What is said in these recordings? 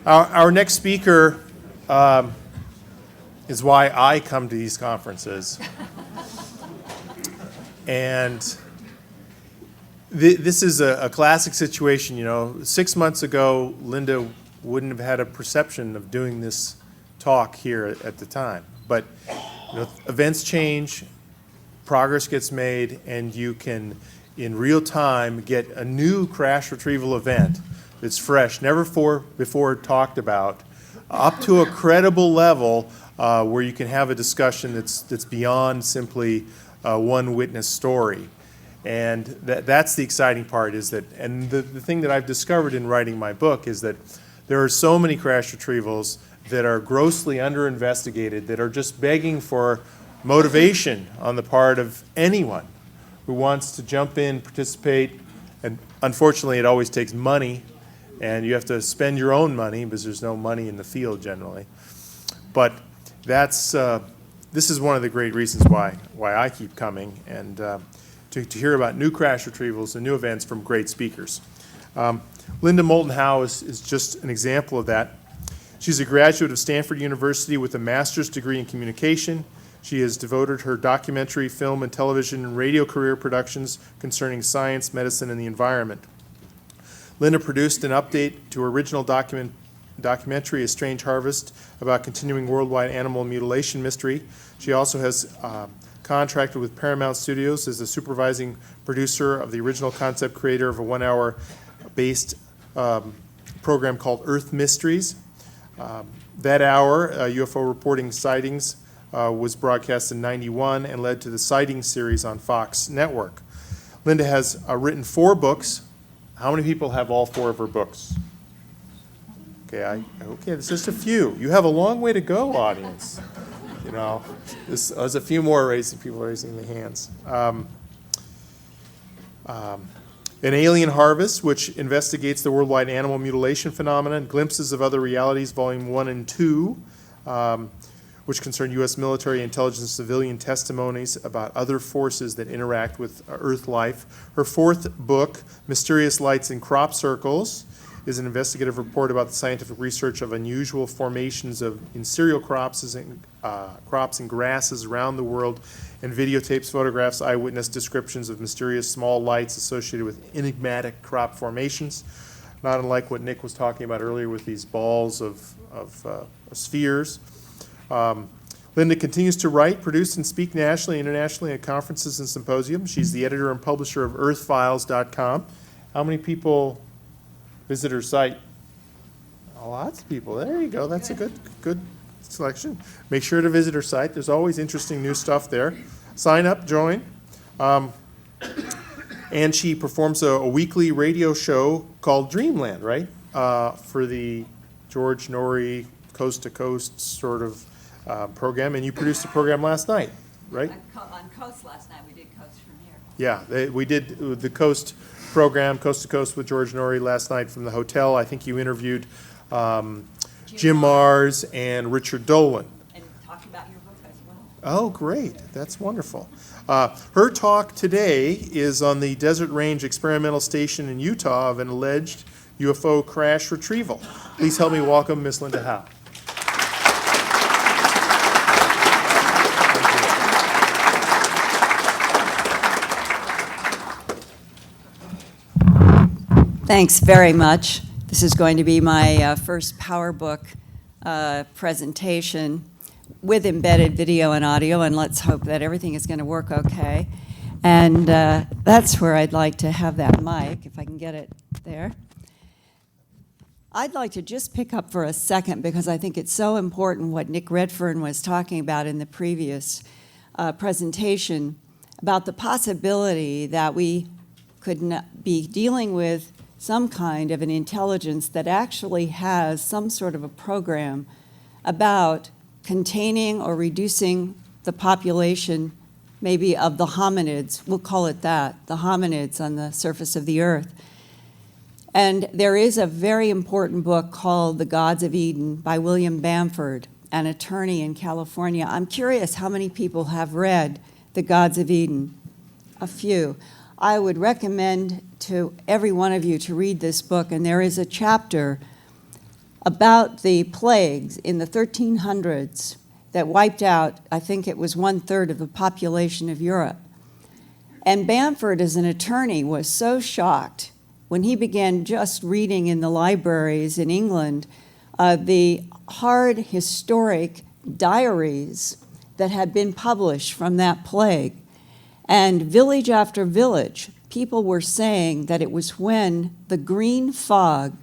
Our next speaker is why I come to these conferences. And this is a classic situation. 6 months ago, Linda wouldn't have had a perception of doing this talk here at the time. But events change, progress gets made, and you can, in real time, get a new crash retrieval event that's fresh, never before talked about, up to a credible level where you can have a discussion that's beyond simply one witness story. And that's the exciting part, and the thing that I've discovered in writing my book is that there are so many crash retrievals that are grossly under-investigated, that are just begging for motivation on the part of anyone who wants to jump in, participate, and unfortunately it always takes money, and you have to spend your own money because there's no money in the field generally. But this is one of the great reasons why I keep coming, and to hear about new crash retrievals and new events from great speakers. Linda Moulton Howe is just an example of that. She's a graduate of Stanford University with a master's degree in communication. She has devoted her documentary, film, and television and radio career productions concerning science, medicine, and the environment. Linda produced an update to her original documentary, A Strange Harvest, about continuing worldwide animal mutilation mystery. She also has contracted with Paramount Studios as the supervising producer of the original concept creator of a 1-hour based program called Earth Mysteries. That hour, UFO reporting sightings, was broadcast in '91 and led to the Sighting series on Fox Network. Linda has written 4 books. How many people have all 4 of her books? Okay, there's just a few. You have a long way to go, audience. There's a few more people raising their hands. An Alien Harvest, which investigates the worldwide animal mutilation phenomenon, Glimpses of Other Realities, Volume 1 and 2, which concern U.S. military, intelligence, and civilian testimonies about other forces that interact with Earth life. Her 4th book, Mysterious Lights in Crop Circles, is an investigative report about the scientific research of unusual formations in cereal crops and grasses around the world, and videotapes, photographs, eyewitness descriptions of mysterious small lights associated with enigmatic crop formations, not unlike what Nick was talking about earlier with these balls of spheres. Linda continues to write, produce, and speak nationally and internationally at conferences and symposiums. She's the editor and publisher of earthfiles.com. How many people visit her site? Lots of people. There you go. That's a good selection. Make sure to visit her site. There's always interesting new stuff there. Sign up, join. And she performs a weekly radio show called Dreamland, right? For the George Norrie Coast to Coast sort of program. And you produced a program last night, right? On Coast last night. We did Coast from here. Yeah, we did the Coast program, Coast to Coast with George Norrie last night from the hotel. I think you interviewed Jim Mars and Richard Dolan. And talked about your book as well. Oh, great. That's wonderful. Her talk today is on the Desert Range Experimental Station in Utah of an alleged UFO crash retrieval. Please help me welcome Miss Linda Howe. Thanks very much. This is going to be my first PowerBook presentation with embedded video and audio, and let's hope that everything is going to work okay. And that's where I'd like to have that mic, if I can get it there. I'd like to just pick up for a second because I think it's so important what Nick Redfern was talking about in the previous presentation about the possibility that we could be dealing with some kind of an intelligence that actually has some sort of a program about containing or reducing the population maybe of the hominids, we'll call it that, the hominids on the surface of the earth. And there is a very important book called The Gods of Eden by William Bamford, an attorney in California. I'm curious how many people have read The Gods of Eden. A few. I would recommend to every one of you to read this book, and there is a chapter about the plagues in the 1300s that wiped out, I think it was 1/3 of the population of Europe. And Bamford, as an attorney, was so shocked when he began just reading in the libraries in England the hard historic diaries that had been published from that plague. And village after village, people were saying that it was when the green fog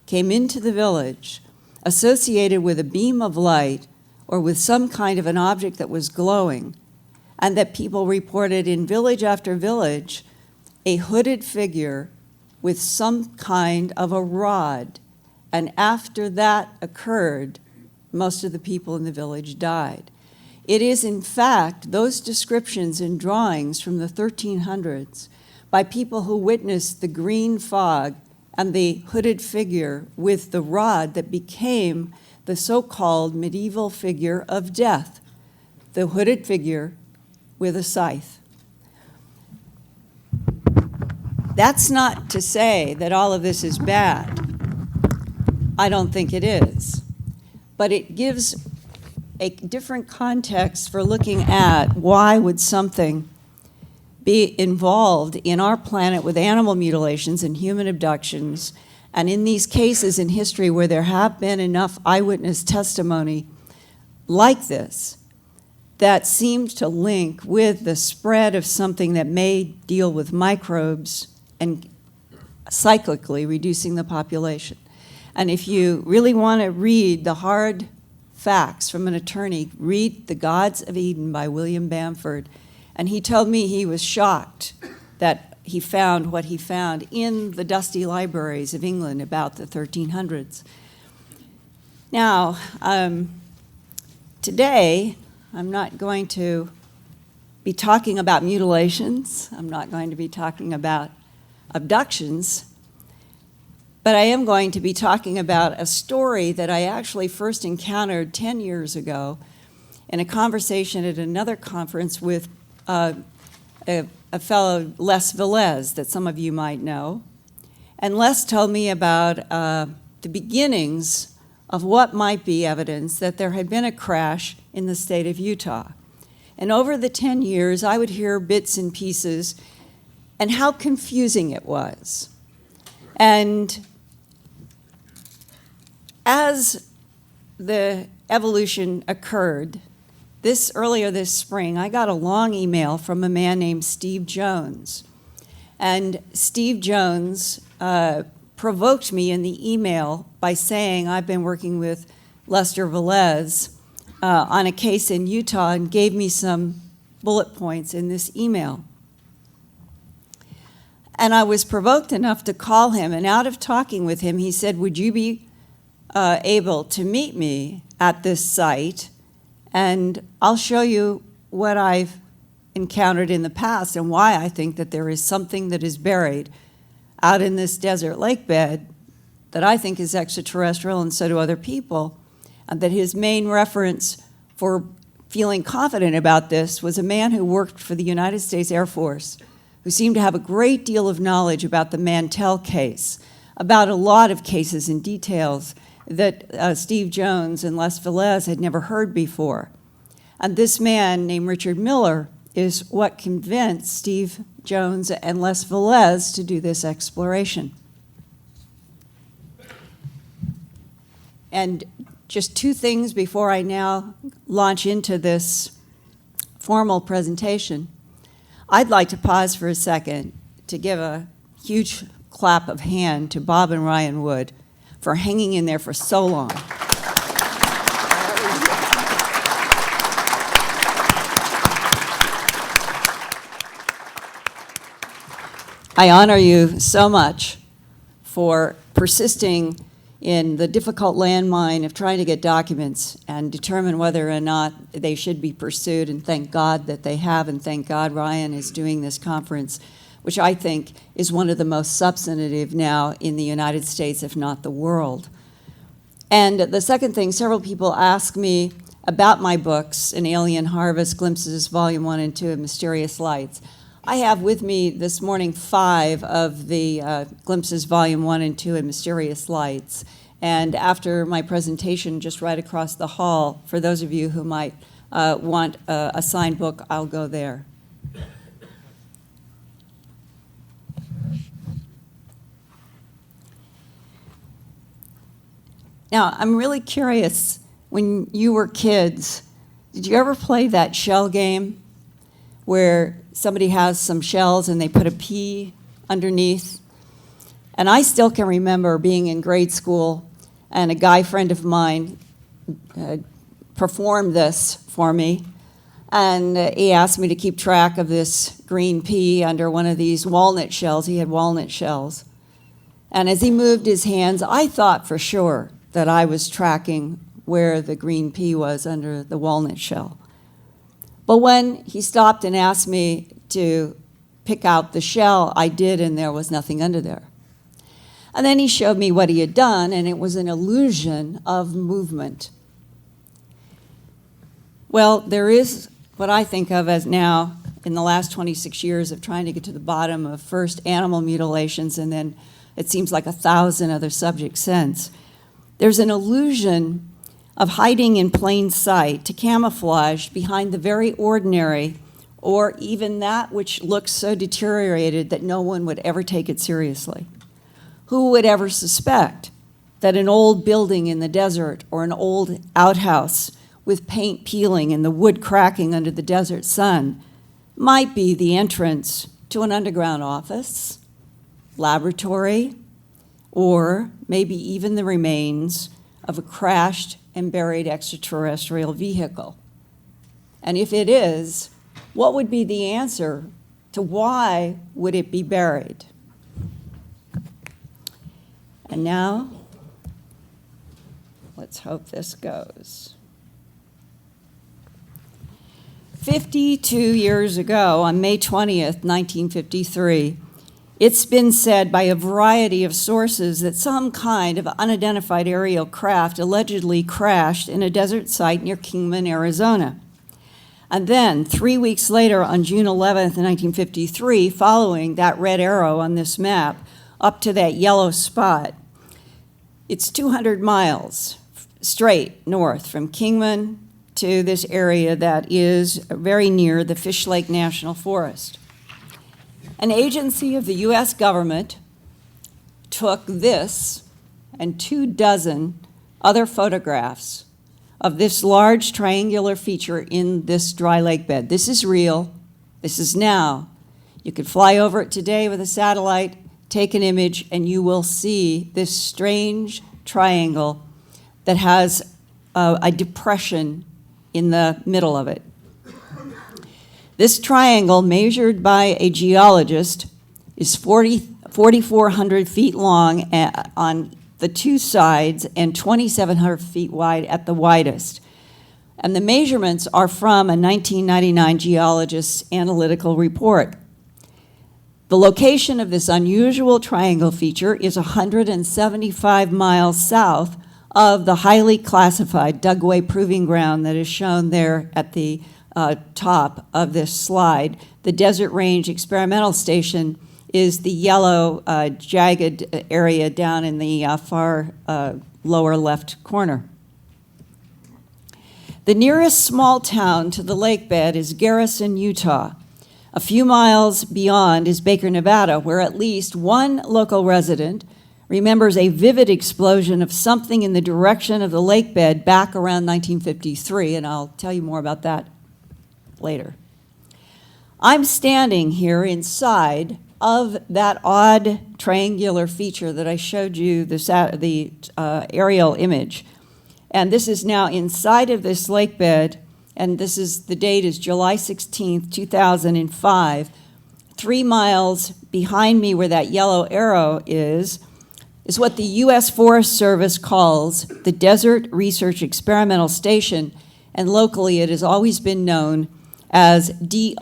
came into the village, associated with a beam of light or with some kind of an object that was glowing, and that people reported in village after village a hooded figure with some kind of a rod. And after that occurred, most of the people in the village died. It is, in fact, those descriptions and drawings from the 1300s by people who witnessed the green fog and the hooded figure with the rod that became the so-called medieval figure of death, the hooded figure with a scythe. That's not to say that all of this is bad. I don't think it is. But it gives a different context for looking at why would something be involved in our planet with animal mutilations and human abductions, and in these cases in history where there have been enough eyewitness testimony like this that seemed to link with the spread of something that may deal with microbes and cyclically reducing the population. And if you really want to read the hard facts from an attorney, read The Gods of Eden by William Bamford. And he told me he was shocked that he found what he found in the dusty libraries of England about the 1300s. Now, today, I'm not going to be talking about mutilations. I'm not going to be talking about abductions. But I am going to be talking about a story that I actually first encountered 10 years ago in a conversation at another conference with a fellow, Les Velez, that some of you might know. And Les told me about the beginnings of what might be evidence that there had been a crash in the state of Utah. And over the 10 years, I would hear bits and pieces and how confusing it was. And as the evolution occurred, earlier this spring, I got a long email from a man named Steve Jones. And Steve Jones provoked me in the email by saying I've been working with Lester Velez on a case in Utah, and gave me some bullet points in this email. And I was provoked enough to call him, and out of talking with him, he said, would you be able to meet me at this site, and I'll show you what I've encountered in the past and why I think that there is something that is buried out in this desert lake bed that I think is extraterrestrial, and so do other people, and that his main reference for feeling confident about this was a man who worked for the United States Air Force, who seemed to have a great deal of knowledge about the Mantell case, about a lot of cases and details that Steve Jones and Les Velez had never heard before. And this man named Richard Miller is what convinced Steve Jones and Les Velez to do this exploration. And just two things before I now launch into this formal presentation. I'd like to pause for a second to give a huge clap of hand to Bob and Ryan Wood for hanging in there for so long. I honor you so much for persisting in the difficult landmine of trying to get documents and determine whether or not they should be pursued, and thank God that they have, and thank God Ryan is doing this conference, which I think is one of the most substantive now in the United States, if not the world. And the second thing, several people ask me about my books, An Alien Harvest, Glimpses, Volume 1 and 2 of Mysterious Lights. I have with me this morning 5 of the Glimpses, Volume 1 and 2 of Mysterious Lights. And after my presentation, just right across the hall, for those of you who might want a signed book, I'll go there. Now, I'm really curious, when you were kids, did you ever play that shell game where somebody has some shells and they put a pea underneath? And I still can remember being in grade school and a guy friend of mine performed this for me. And he asked me to keep track of this green pea under one of these walnut shells. He had walnut shells. And as he moved his hands, I thought for sure that I was tracking where the green pea was under the walnut shell. But when he stopped and asked me to pick out the shell, I did, and there was nothing under there. And then he showed me what he had done, and it was an illusion of movement. Well, there is what I think of as now, in the last 26 years of trying to get to the bottom of first animal mutilations, and then it seems like 1,000 other subjects since. There's an illusion of hiding in plain sight to camouflage behind the very ordinary, or even that which looks so deteriorated that no one would ever take it seriously. Who would ever suspect that an old building in the desert or an old outhouse with paint peeling and the wood cracking under the desert sun might be the entrance to an underground office, laboratory, or maybe even the remains of a crashed and buried extraterrestrial vehicle? And if it is, what would be the answer to why would it be buried? And now, let's hope this goes. 52 years ago, on May 20th, 1953, it's been said by a variety of sources that some kind of unidentified aerial craft allegedly crashed in a desert site near Kingman, Arizona. And then, 3 weeks later, on June 11th, 1953, following that red arrow on this map, up to that yellow spot, it's 200 miles straight north from Kingman to this area that is very near the Fish Lake National Forest. An agency of the U.S. government took this and 24 other photographs of this large triangular feature in this dry lake bed. This is real. This is now. You could fly over it today with a satellite, take an image, and you will see this strange triangle that has a depression in the middle of it. This triangle, measured by a geologist, is 4,400 feet long on the two sides and 2,700 feet wide at the widest. And the measurements are from a 1999 geologist's analytical report. The location of this unusual triangle feature is 175 miles south of the highly classified Dugway Proving Ground that is shown there at the top of this slide. The Desert Range Experimental Station is the yellow jagged area down in the far lower left corner. The nearest small town to the lake bed is Garrison, Utah. A few miles beyond is Baker, Nevada, where at least one local resident remembers a vivid explosion of something in the direction of the lake bed back around 1953, and I'll tell you more about that later. I'm standing here inside of that odd triangular feature that I showed you, the aerial image. And this is now inside of this lake bed, and this is, the date is July 16th, 2005. 3 miles behind me where that yellow arrow is what the U.S. Forest Service calls the Desert Research Experimental Station, and locally it has always been known as DRES,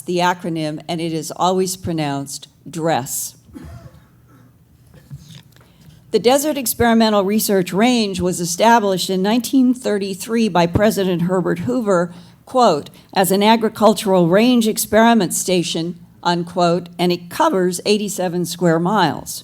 the acronym, and it is always pronounced DRES. The Desert Experimental Research Range was established in 1933 by President Herbert Hoover, quote, as an agricultural range experiment station, unquote, and it covers 87 square miles.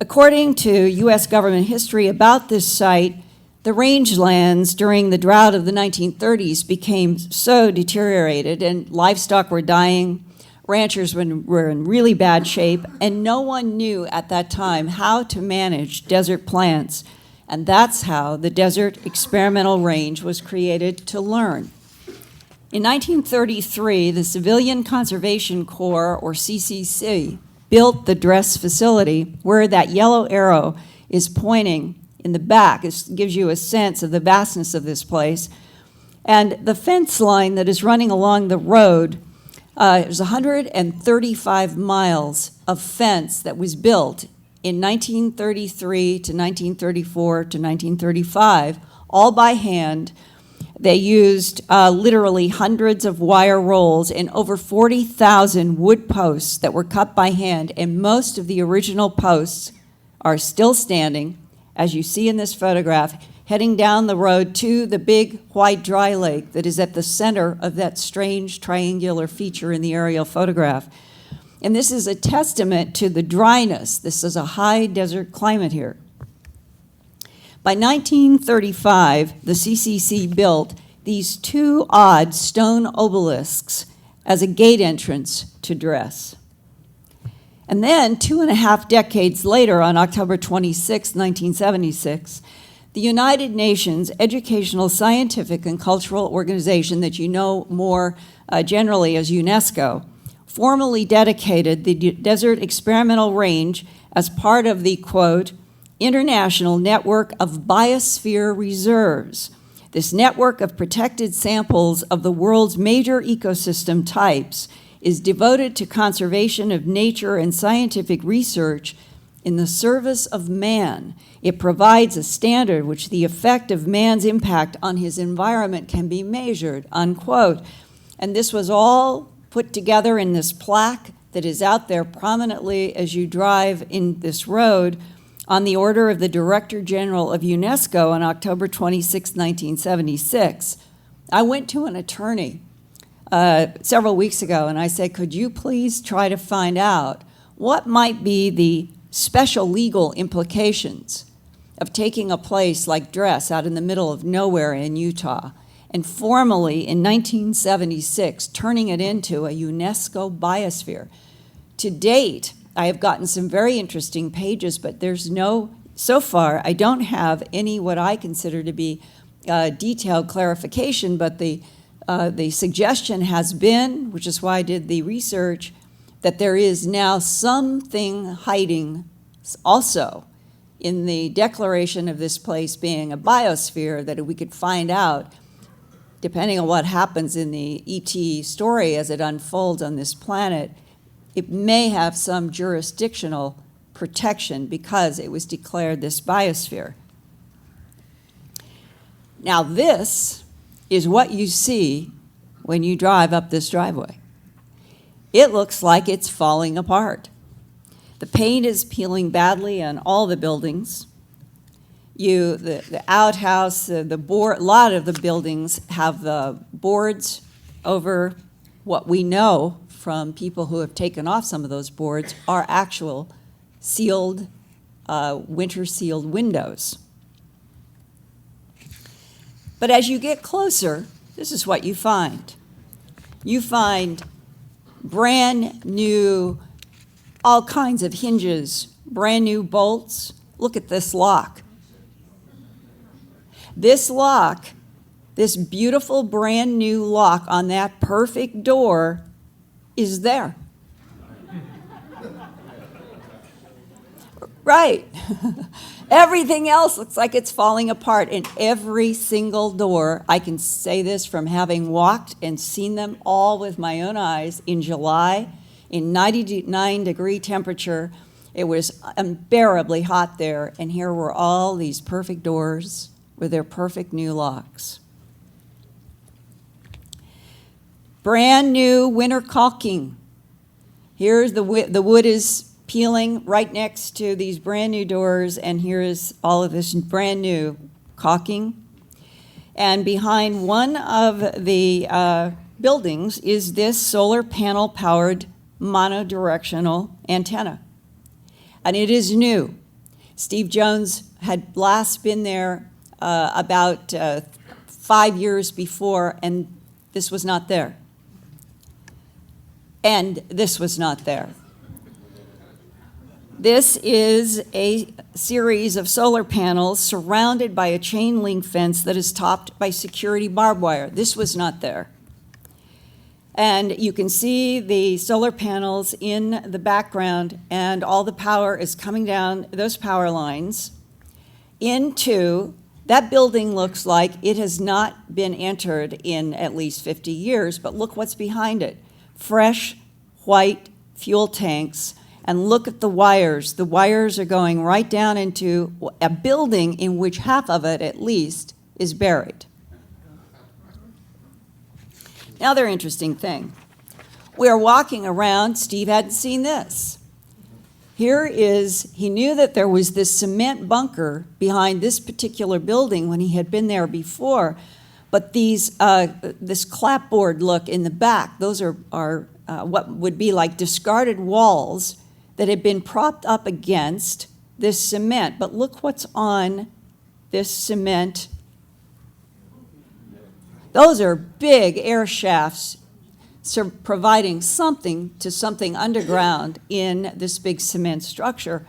According to U.S. government history about this site, the rangelands during the drought of the 1930s became so deteriorated and livestock were dying, ranchers were in really bad shape, and no one knew at that time how to manage desert plants. And that's how the Desert Experimental Range was created to learn. In 1933, the Civilian Conservation Corps, or CCC, built the DRESS facility where that yellow arrow is pointing in the back. It gives you a sense of the vastness of this place. And the fence line that is running along the road is 135 miles of fence that was built in 1933 to 1934 to 1935, all by hand. They used literally hundreds of wire rolls and over 40,000 wood posts that were cut by hand, and most of the original posts are still standing, as you see in this photograph, heading down the road to the big white dry lake that is at the center of that strange triangular feature in the aerial photograph. And this is a testament to the dryness. This is a high desert climate here. By 1935, the CCC built these two odd stone obelisks as a gate entrance to DRESS. And then 2.5 decades later, on October 26, 1976, the United Nations Educational, Scientific, and Cultural Organization, that you know more generally as UNESCO, formally dedicated the Desert Experimental Range as part of the, quote, International Network of Biosphere Reserves. This network of protected samples of the world's major ecosystem types is devoted to conservation of nature and scientific research in the service of man. It provides a standard which the effect of man's impact on his environment can be measured, unquote. And this was all put together in this plaque that is out there prominently as you drive in this road on the order of the Director General of UNESCO on October 26, 1976. I went to an attorney several weeks ago and I said, could you please try to find out what might be the special legal implications of taking a place like DRESS out in the middle of nowhere in Utah and formally in 1976 turning it into a UNESCO biosphere. To date, I have gotten some very interesting pages, but so far, I don't have any what I consider to be detailed clarification, but the suggestion has been, which is why I did the research, that there is now something hiding also in the declaration of this place being a biosphere that we could find out, depending on what happens in the ET story as it unfolds on this planet, it may have some jurisdictional protection because it was declared this biosphere. Now this is what you see when you drive up this driveway. It looks like it's falling apart. The paint is peeling badly on all the buildings. The outhouse, the board, a lot of the buildings have the boards over what we know from people who have taken off some of those boards are actual sealed, winter-sealed windows. But as you get closer, this is what you find. You find brand new, all kinds of hinges, brand new bolts. Look at this lock. This lock, this beautiful brand new lock on that perfect door is there. Right. Everything else looks like it's falling apart, and every single door, I can say this from having walked and seen them all with my own eyes in July, in 99-degree temperature. It was unbearably hot there, and here were all these perfect doors with their perfect new locks. Brand new winter caulking. Here's the wood is peeling right next to these brand new doors, and here is all of this brand new caulking. And behind one of the buildings is this solar panel powered monodirectional antenna. And it is new. Steve Jones had last been there about 5 years before, and this was not there. And this was not there. This is a series of solar panels surrounded by a chain link fence that is topped by security barbed wire. This was not there. And you can see the solar panels in the background, and all the power is coming down those power lines into that building. Looks like it has not been entered in at least 50 years, but look what's behind it. Fresh, white fuel tanks. And look at the wires. The wires are going right down into a building in which half of it, at least, is buried. Another interesting thing. We are walking around. Steve hadn't seen this. He knew that there was this cement bunker behind this particular building when he had been there before, but this clapboard look in the back, those are what would be like discarded walls that had been propped up against this cement. But look what's on this cement. Those are big air shafts providing something to something underground in this big cement structure.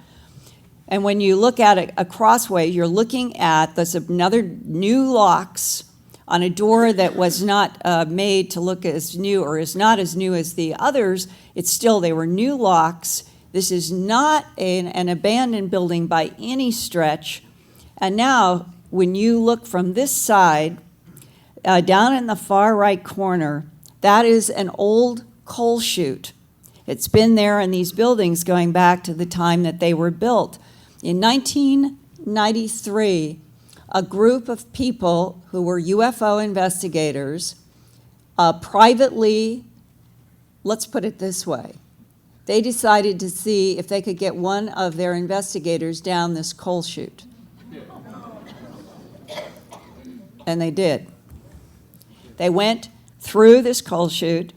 And when you look at it a crossway, you're looking at there's another new locks on a door that was not made to look as new, or is not as new as the others. They were new locks. This is not an abandoned building by any stretch. And now, when you look from this side, down in the far right corner, that is an old coal chute. It's been there in these buildings going back to the time that they were built. In 1993, a group of people who were UFO investigators privately, let's put it this way, they decided to see if they could get one of their investigators down this coal chute. And they did. They went through this coal chute,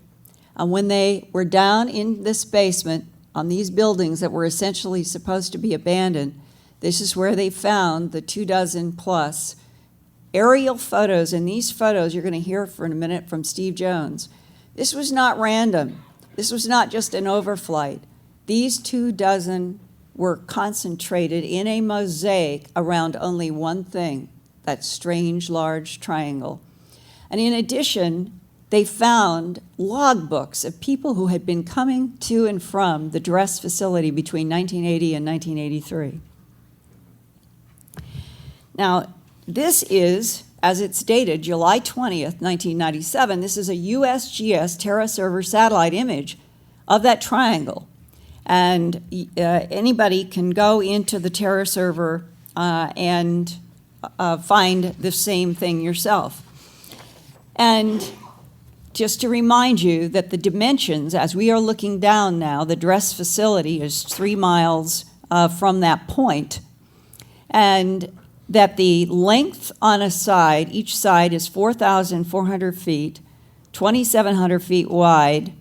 and when they were down in this basement on these buildings that were essentially supposed to be abandoned, this is where they found the 24+ aerial photos. And these photos, you're going to hear for a minute from Steve Jones. This was not random. This was not just an overflight. These 24 were concentrated in a mosaic around only one thing, that strange large triangle. And in addition, they found logbooks of people who had been coming to and from the Dress facility between 1980 and 1983. Now, this is, as it's dated, July 20th, 1997, this is a USGS Terra Server satellite image of that triangle. And anybody can go into the Terra Server and find the same thing yourself. And just to remind you that the dimensions, as we are looking down now, the Dress facility is 3 miles from that point, and that the length on a side, each side is 4,400 feet, 2,700 feet wide,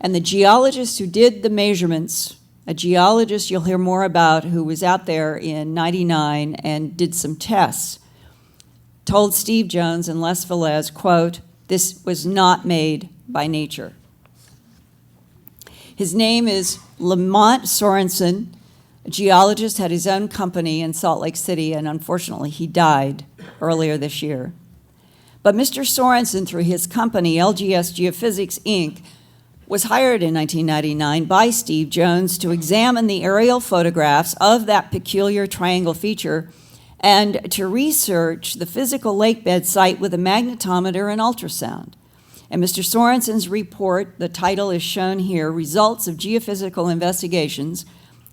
and the geologist who did the measurements, a geologist you'll hear more about who was out there in '99 and did some tests, told Steve Jones and Les Velez, quote, "This was not made by nature." His name is Lamont Sorensen. A geologist, had his own company in Salt Lake City, and unfortunately he died earlier this year. But Mr. Sorensen, through his company, LGS Geophysics, Inc., was hired in 1999 by Steve Jones to examine the aerial photographs of that peculiar triangle feature and to research the physical lakebed site with a magnetometer and ultrasound. And Mr. Sorensen's report, the title is shown here, Results of Geophysical Investigations,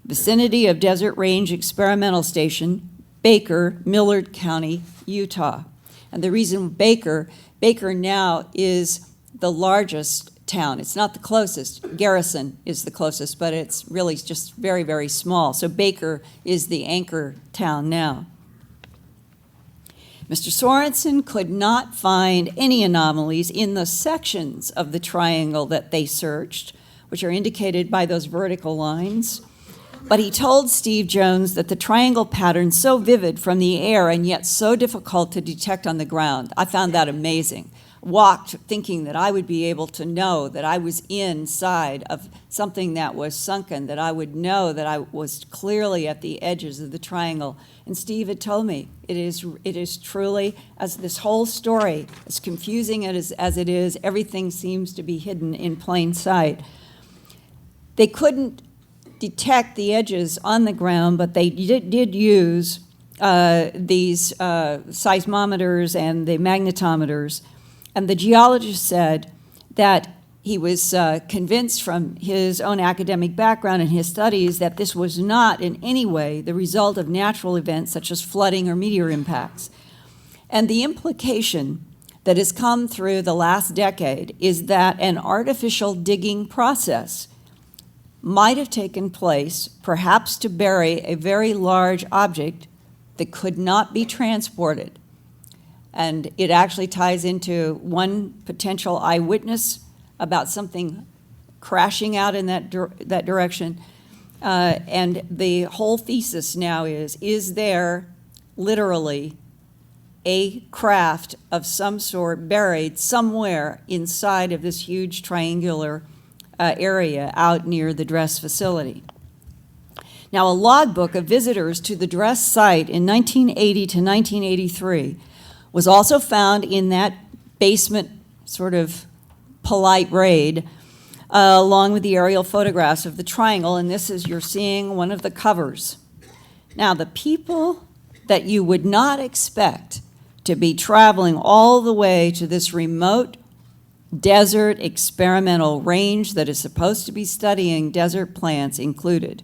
Vicinity of Desert Range Experimental Station, Baker, Millard County, Utah. And the reason Baker now is the largest town. It's not the closest. Garrison is the closest, but it's really just very, very small. So Baker is the anchor town now. Mr. Sorensen could not find any anomalies in the sections of the triangle that they searched, which are indicated by those vertical lines. But he told Steve Jones that the triangle pattern so vivid from the air and yet so difficult to detect on the ground. I found that amazing. Walked thinking that I would be able to know that I was inside of something that was sunken, that I would know that I was clearly at the edges of the triangle. And Steve had told me it is truly, as this whole story, as confusing as it is, everything seems to be hidden in plain sight. They couldn't detect the edges on the ground, but they did use these seismometers and the magnetometers. And the geologist said that he was convinced from his own academic background and his studies that this was not in any way the result of natural events such as flooding or meteor impacts. And the implication that has come through the last decade is that an artificial digging process might have taken place, perhaps to bury a very large object that could not be transported. And it actually ties into one potential eyewitness about something crashing out in that direction. And the whole thesis now is there literally a craft of some sort buried somewhere inside of this huge triangular area out near the Dress facility? Now, a logbook of visitors to the Dress site in 1980 to 1983 was also found in that basement sort of polite raid, along with the aerial photographs of the triangle, and this is, you're seeing one of the covers. Now, the people that you would not expect to be traveling all the way to this remote desert experimental range that is supposed to be studying desert plants included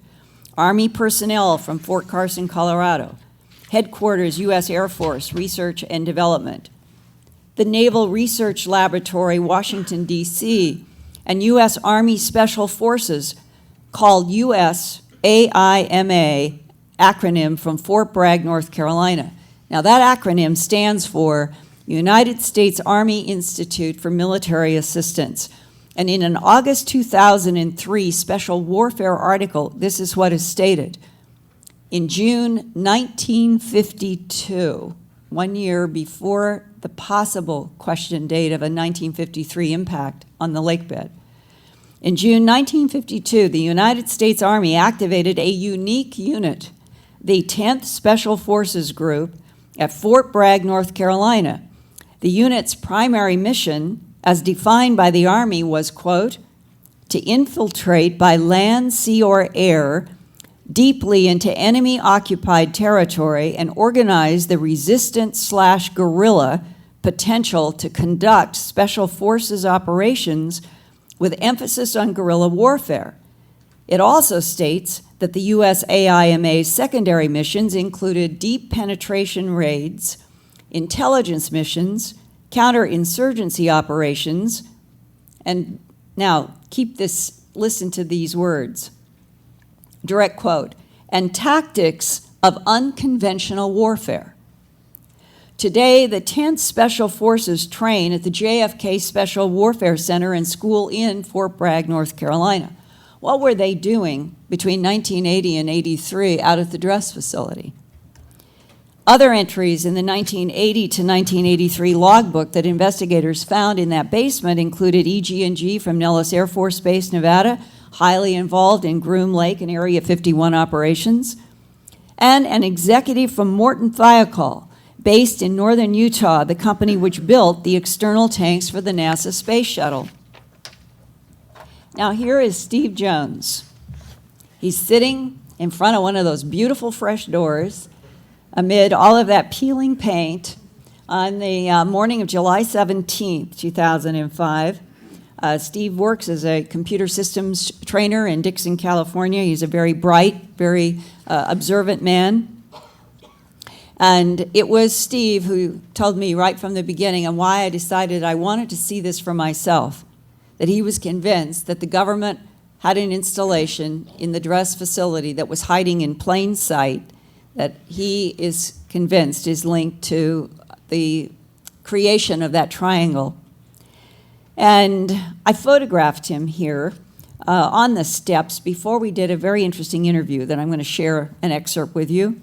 Army personnel from Fort Carson, Colorado, Headquarters, U.S. Air Force Research and Development, the Naval Research Laboratory, Washington, D.C., and U.S. Army Special Forces, called USAIMA, acronym from Fort Bragg, North Carolina. Now, that acronym stands for United States Army Institute for Military Assistance. And in an August 2003 special warfare article, this is what is stated. In June 1952, 1 year before the possible question date of a 1953 impact on the lake bed, in June 1952, the United States Army activated a unique unit, the 10th Special Forces Group, at Fort Bragg, North Carolina. The unit's primary mission, as defined by the Army, was, quote, to infiltrate by land, sea, or air deeply into enemy-occupied territory and organize the resistance/guerrilla potential to conduct special forces operations with emphasis on guerrilla warfare. It also states that the USAIMA's secondary missions included deep penetration raids, intelligence missions, counterinsurgency operations, and now listen to these words. Direct quote, and tactics of unconventional warfare. Today, the 10th Special Forces train at the JFK Special Warfare Center and School in Fort Bragg, North Carolina. What were they doing between 1980 and 83 out at the Dress facility? Other entries in the 1980 to 1983 logbook that investigators found in that basement included EG&G from Nellis Air Force Base, Nevada, highly involved in Groom Lake and Area 51 operations, and an executive from Moulton, based in northern Utah, the company which built the external tanks for the NASA space shuttle. Now here is Steve Jones. He's sitting in front of one of those beautiful fresh doors amid all of that peeling paint on the morning of July 17th, 2005. Steve works as a computer systems trainer in Dixon, California. He's a very bright, very observant man. And it was Steve who told me right from the beginning and why I decided I wanted to see this for myself, that he was convinced that the government had an installation in the Dress facility that was hiding in plain sight, that he is convinced is linked to the creation of that triangle. And I photographed him here on the steps before we did a very interesting interview that I'm going to share an excerpt with you.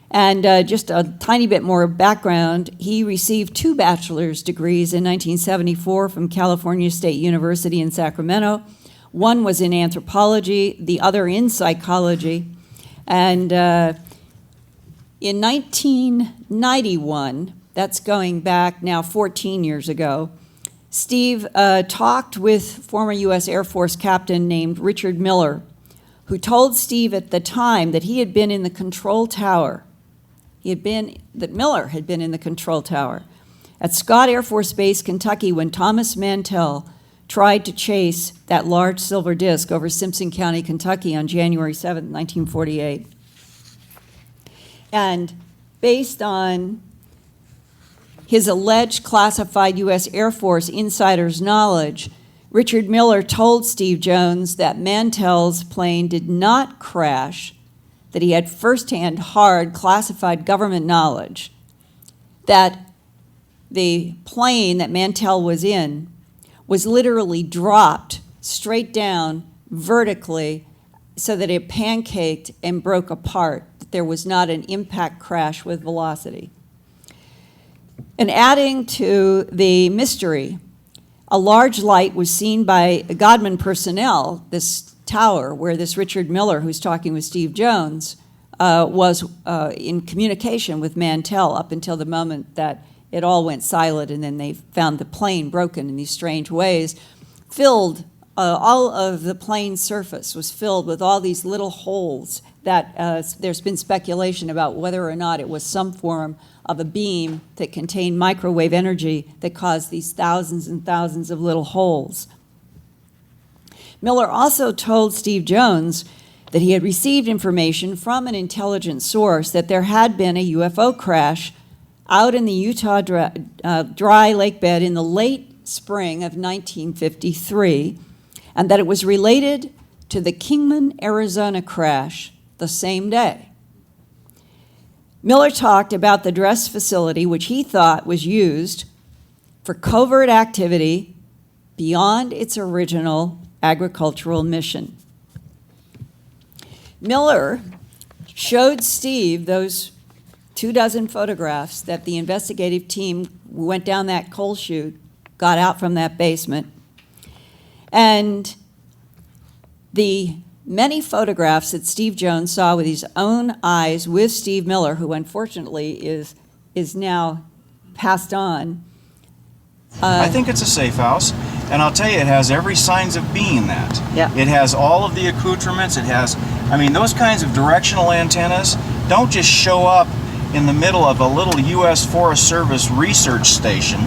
And just a tiny bit more background, he received 2 bachelor's degrees in 1974 from California State University in Sacramento. One was in anthropology, the other in psychology. And in 1991, that's going back now 14 years ago, Steve talked with former U.S. Air Force captain named Richard Miller, who told Steve at the time that he had been in the control tower. That Miller had been in the control tower at Scott Air Force Base, Kentucky, when Thomas Mantell tried to chase that large silver disc over Simpson County, Kentucky on January 7, 1948. And based on his alleged classified U.S. Air Force insider's knowledge, Richard Miller told Steve Jones that Mantell's plane did not crash, that he had firsthand hard classified government knowledge, that the plane that Mantell was in was literally dropped straight down vertically so that it pancaked and broke apart, that there was not an impact crash with velocity. And adding to the mystery, a large light was seen by Godman personnel, this tower where this Richard Miller, who's talking with Steve Jones, was in communication with Mantell up until the moment that it all went silent, and then they found the plane broken in these strange ways. All of the plane's surface was filled with all these little holes that there's been speculation about whether or not it was some form of a beam that contained microwave energy that caused these thousands and thousands of little holes. Miller also told Steve Jones that he had received information from an intelligence source that there had been a UFO crash out in the Utah dry lake bed in the late spring of 1953, and that it was related to the Kingman, Arizona crash the same day. Miller talked about the dress facility, which he thought was used for covert activity beyond its original agricultural mission. Miller showed Steve those 24 photographs that the investigative team went down that coal chute, got out from that basement, and the many photographs that Steve Jones saw with his own eyes with Steve Miller, who unfortunately is now passed on. I think it's a safe house, and I'll tell you, it has every signs of being that. Yeah. It has all of the accoutrements. It has, I mean, those kinds of directional antennas don't just show up in the middle of a little U.S. Forest Service research station.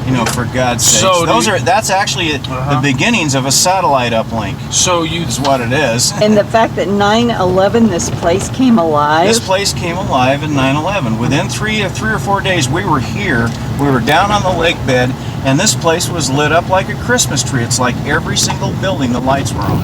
You know, for God's sakes. So that's actually the beginnings of a satellite uplink. So is what it is. And the fact that 9/11, this place came alive. This place came alive in 9/11. Within three or 4 days, we were here. We were down on the lake bed, and this place was lit up like a Christmas tree. It's like every single building the lights were on.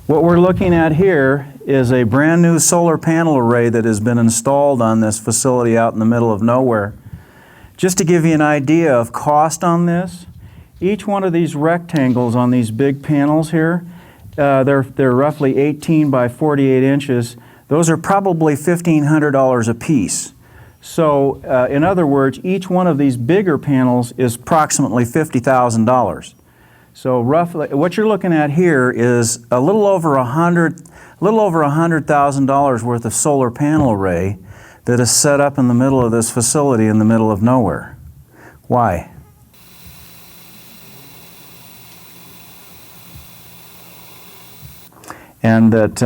What we're looking at here is a brand new solar panel array that has been installed on this facility out in the middle of nowhere. Just to give you an idea of cost on this, each one of these rectangles on these big panels here, they're roughly 18 by 48 inches. Those are probably $1,500 a piece. So in other words, each one of these bigger panels is approximately $50,000. So roughly, what you're looking at here is a little over $100,000 worth of solar panel array that is set up in the middle of this facility in the middle of nowhere. Why? And that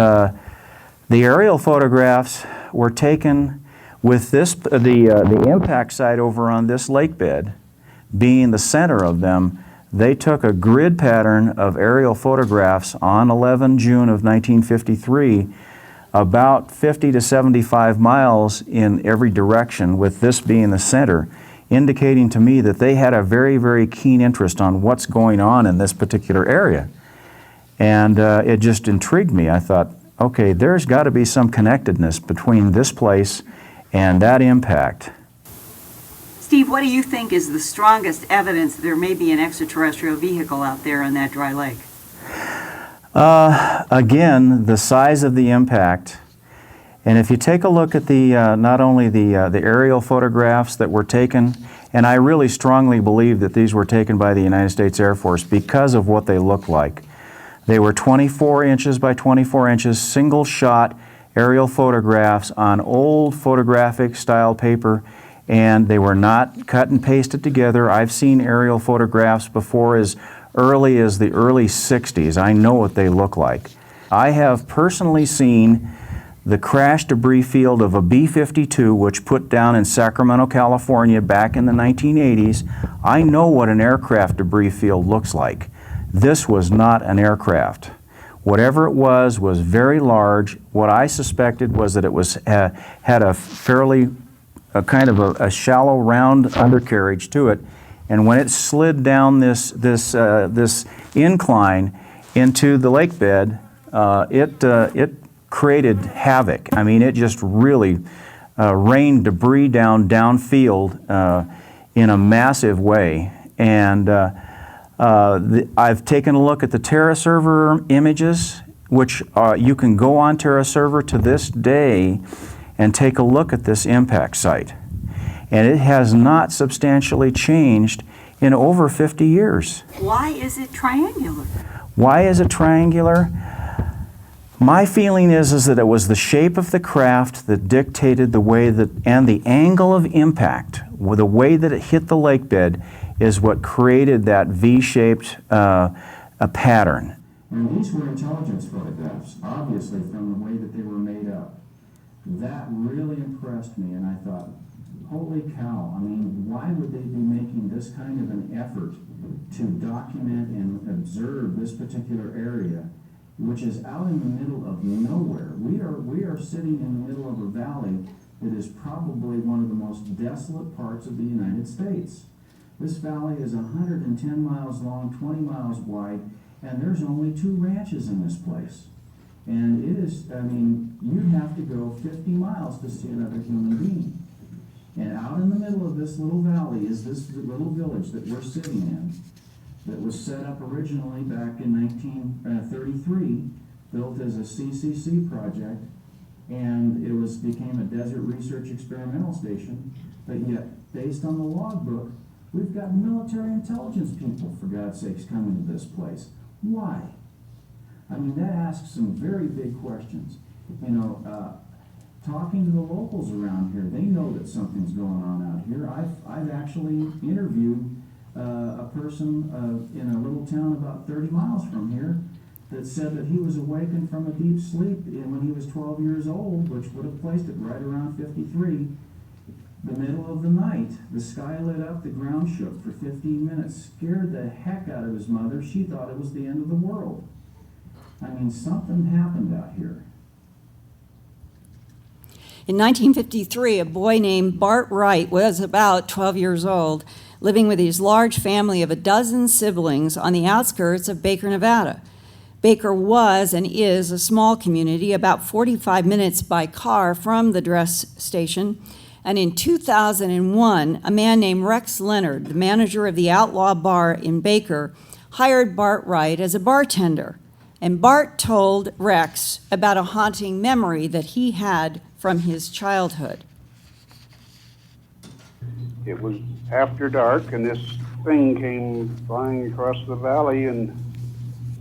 the aerial photographs were taken with this, the impact site over on this lake bed being the center of them. They took a grid pattern of aerial photographs on 11 June of 1953, about 50 to 75 miles in every direction, with this being the center, indicating to me that they had a very, very keen interest on what's going on in this particular area. And it just intrigued me. I thought, okay, there's got to be some connectedness between this place and that impact. Steve, what do you think is the strongest evidence that there may be an extraterrestrial vehicle out there on that dry lake? Again, the size of the impact. And if you take a look at the not only the aerial photographs that were taken, and I really strongly believe that these were taken by the United States Air Force because of what they looked like. They were 24 inches by 24 inches, single shot aerial photographs on old photographic style paper, and they were not cut and pasted together. I've seen aerial photographs before as early as the early 60s. I know what they look like. I have personally seen the crash debris field of a B-52, which put down in Sacramento, California back in the 1980s. I know what an aircraft debris field looks like. This was not an aircraft. Whatever it was very large. What I suspected was that it was had a fairly kind of a shallow round undercarriage to it, and when it slid down this incline into the lake bed, it created havoc. I mean, it just really rained debris downfield in a massive way. And I've taken a look at the TerraServer images, which you can go on TerraServer to this day and take a look at this impact site. And it has not substantially changed in over 50 years. Why is it triangular? Why is it triangular? My feeling is that it was the shape of the craft that dictated the way that, and the angle of impact, the way that it hit the lake bed is what created that V-shaped pattern. And these were intelligence photographs, obviously from the way that they were made up. That really impressed me, and I thought, holy cow, I mean, why would they be making this kind of an effort to document and observe this particular area, which is out in the middle of nowhere? We are sitting in the middle of a valley that is probably one of the most desolate parts of the United States. This valley is 110 miles long, 20 miles wide, and there's only 2 ranches in this place. And it is, I mean, you have to go 50 miles to see another human being. And out in the middle of this little valley is this little village that we're sitting in, that was set up originally back in 1933, built as a CCC project, and it became a desert research experimental station. But yet, based on the logbook, we've got military intelligence people, for God's sakes, coming to this place. Why? I mean, that asks some very big questions. You know, talking to the locals around here, they know that something's going on out here. I've actually interviewed a person in a little town about 30 miles from here that said that he was awakened from a deep sleep when he was 12 years old, which would have placed it right around 53. The middle of the night, the sky lit up, the ground shook for 15 minutes, scared the heck out of his mother. She thought it was the end of the world. I mean, something happened out here. In 1953, a boy named Bart Wright was about 12 years old, living with his large family of 12 siblings on the outskirts of Baker, Nevada. Baker was and is a small community, about 45 minutes by car from the dress station. And in 2001, a man named Rex Leonard, the manager of the Outlaw Bar in Baker, hired Bart Wright as a bartender. And Bart told Rex about a haunting memory that he had from his childhood. It was after dark, and this thing came flying across the valley and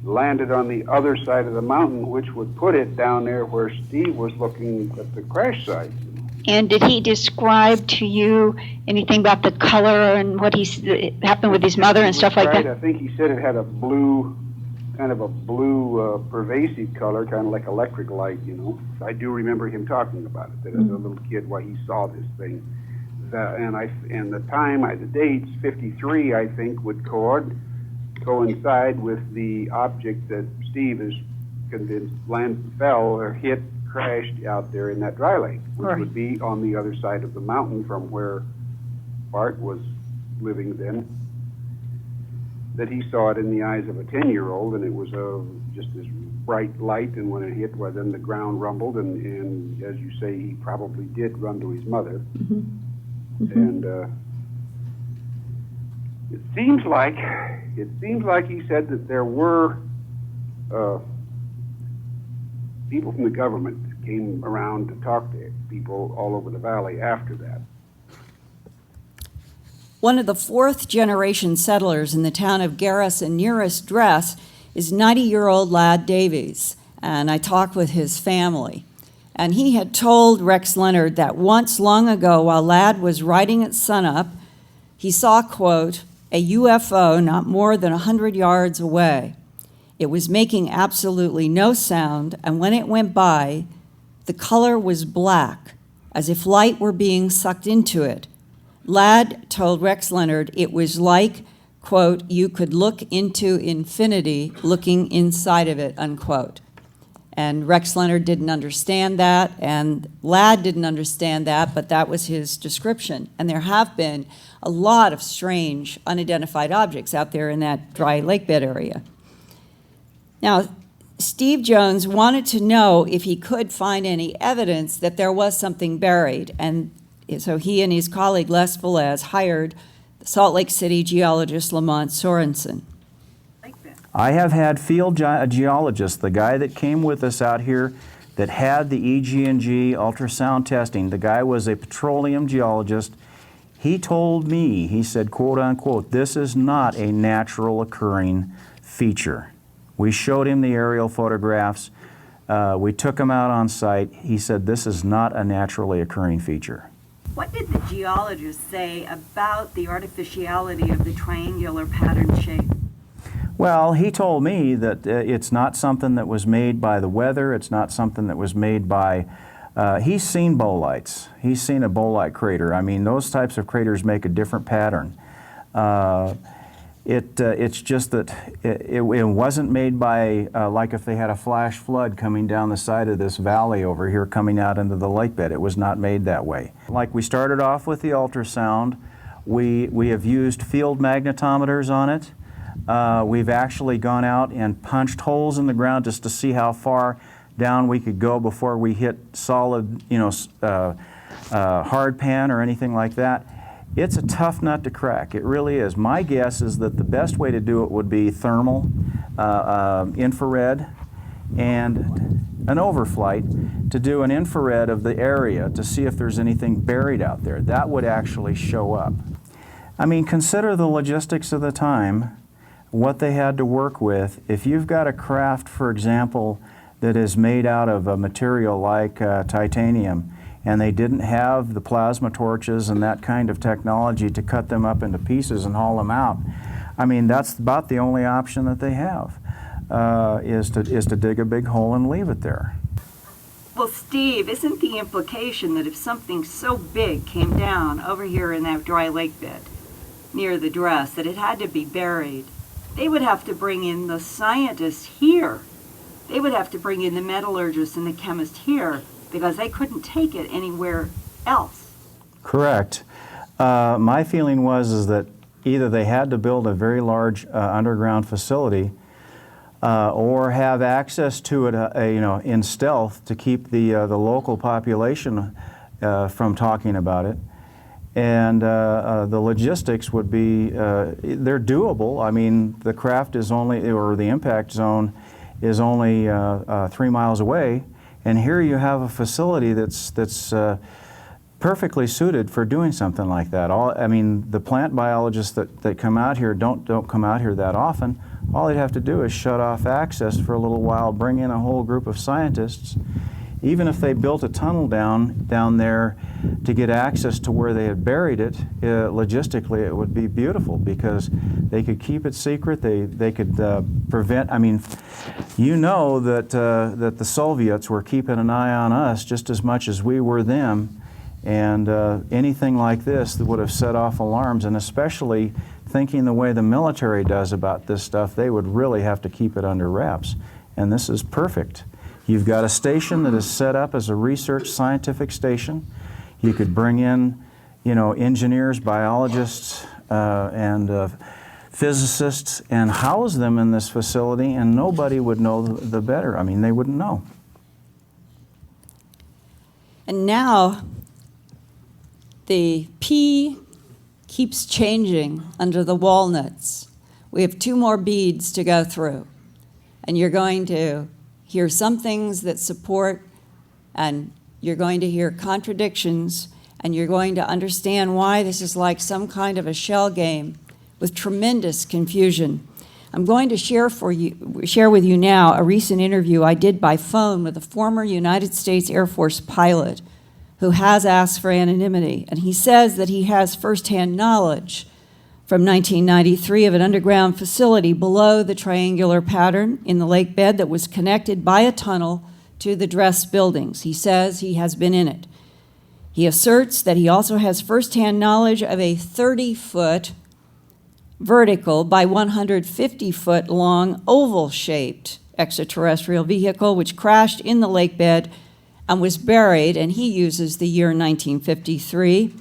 landed on the other side of the mountain, which would put it down there where Steve was looking at the crash site. And did he describe to you anything about the color and what happened with his mother and stuff like that? I think he said it had a blue, kind of a blue pervasive color, kind of like electric light, you know. I do remember him talking about it, that as a little kid, why he saw this thing. And the time, the dates, 53, I think, would coincide with the object that Steve is convinced fell or hit, crashed out there in that dry lake, which would be on the other side of the mountain from where Bart was living then, that he saw it in the eyes of a 10-year-old, and it was just this bright light, and when it hit, well, then the ground rumbled, and as you say, he probably did run to his mother. And it seems like he said that there were people from the government came around to talk to people all over the valley after that. One of the fourth-generation settlers in the town of Garrison nearest Dress is 90-year-old Lad Davies, and I talked with his family. And he had told Rex Leonard that once long ago, while Lad was riding at sunup, he saw, quote, a UFO not more than 100 yards away. It was making absolutely no sound, and when it went by, the color was black, as if light were being sucked into it. Lad told Rex Leonard it was like, quote, you could look into infinity looking inside of it, unquote. And Rex Leonard didn't understand that, and Lad didn't understand that, but that was his description. And there have been a lot of strange unidentified objects out there in that dry lake bed area. Now, Steve Jones wanted to know if he could find any evidence that there was something buried, and so he and his colleague Les Velez hired Salt Lake City geologist Lamont Sorensen. I have had field geologists, the guy that came with us out here that had the EG&G ultrasound testing, the guy was a petroleum geologist. He told me, he said, quote unquote, this is not a natural occurring feature. We showed him the aerial photographs. We took him out on site. He said, this is not a naturally occurring feature. What did the geologist say about the artificiality of the triangular pattern shape? Well, he told me that it's not something that was made by the weather. It's not something that was made by, he's seen bolites. He's seen a bolite crater. I mean, those types of craters make a different pattern. It's just that it wasn't made by, like if they had a flash flood coming down the side of this valley over here coming out into the lake bed. It was not made that way. Like we started off with the ultrasound, we have used field magnetometers on it. We've actually gone out and punched holes in the ground just to see how far down we could go before we hit solid, hard pan or anything like that. It's a tough nut to crack. It really is. My guess is that the best way to do it would be thermal, infrared, and an overflight to do an infrared of the area to see if there's anything buried out there. That would actually show up. I mean, consider the logistics of the time, what they had to work with. If you've got a craft, for example, that is made out of a material like titanium, and they didn't have the plasma torches and that kind of technology to cut them up into pieces and haul them out, I mean, that's about the only option that they have, is to dig a big hole and leave it there. Well, Steve, isn't the implication that if something so big came down over here in that dry lake bed near the Dress, that it had to be buried, they would have to bring in the scientists here. They would have to bring in the metallurgist and the chemist here because they couldn't take it anywhere else. Correct. My feeling was that either they had to build a very large underground facility or have access to it in stealth to keep the local population from talking about it. And the logistics would be, they're doable. I mean, the craft is only, or the impact zone is only 3 miles away. And here you have a facility that's perfectly suited for doing something like that. I mean, the plant biologists that come out here don't come out here that often. All they'd have to do is shut off access for a little while, bring in a whole group of scientists. Even if they built a tunnel down there to get access to where they had buried it, logistically it would be beautiful because they could keep it secret. They could prevent. I mean, you know that the Soviets were keeping an eye on us just as much as we were them, and anything like this that would have set off alarms, and especially thinking the way the military does about this stuff, they would really have to keep it under wraps. And this is perfect. You've got a station that is set up as a research scientific station. You could bring in, engineers, biologists, and physicists, and house them in this facility, and nobody would know the better. I mean, they wouldn't know. And now, the P keeps changing under the walnuts. We have 2 more beads to go through. And you're going to hear some things that support, and you're going to hear contradictions, and you're going to understand why this is like some kind of a shell game with tremendous confusion. I'm going to share with you now a recent interview I did by phone with a former United States Air Force pilot who has asked for anonymity. And he says that he has firsthand knowledge from 1993 of an underground facility below the triangular pattern in the lake bed that was connected by a tunnel to the Dress buildings. He says he has been in it. He asserts that he also has firsthand knowledge of a 30-foot vertical by 150-foot long oval-shaped extraterrestrial vehicle which crashed in the lake bed and was buried, and he uses the year 1953,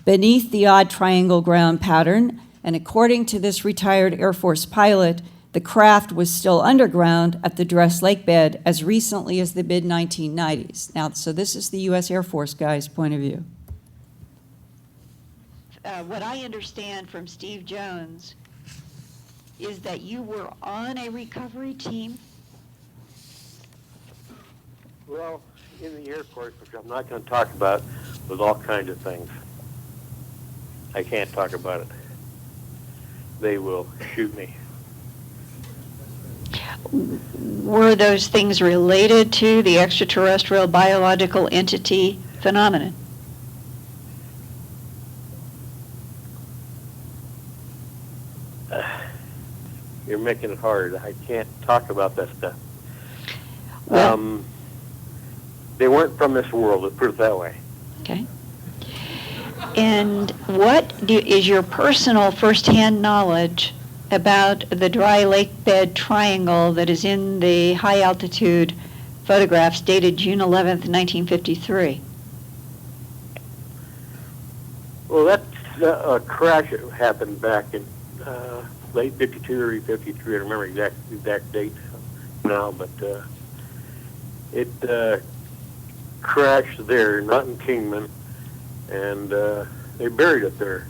beneath the odd triangle ground pattern. And according to this retired Air Force pilot, the craft was still underground at the Dress Lake bed as recently as the mid-1990s. Now, so this is the U.S. Air Force guy's point of view. What I understand from Steve Jones is that you were on a recovery team. Well, in the Air Force, which I'm not going to talk about, with all kinds of things. I can't talk about it. They will shoot me. Were those things related to the extraterrestrial biological entity phenomenon? You're making it hard. I can't talk about that stuff. Well, they weren't from this world, let's put it that way. okay. And what is your personal firsthand knowledge about the dry lake bed triangle that is in the high altitude photographs dated June 11th, 1953? Well, that's a crash that happened back in late 52 or 53. I don't remember exact date now, but it crashed there, not in Kingman, and they buried it there.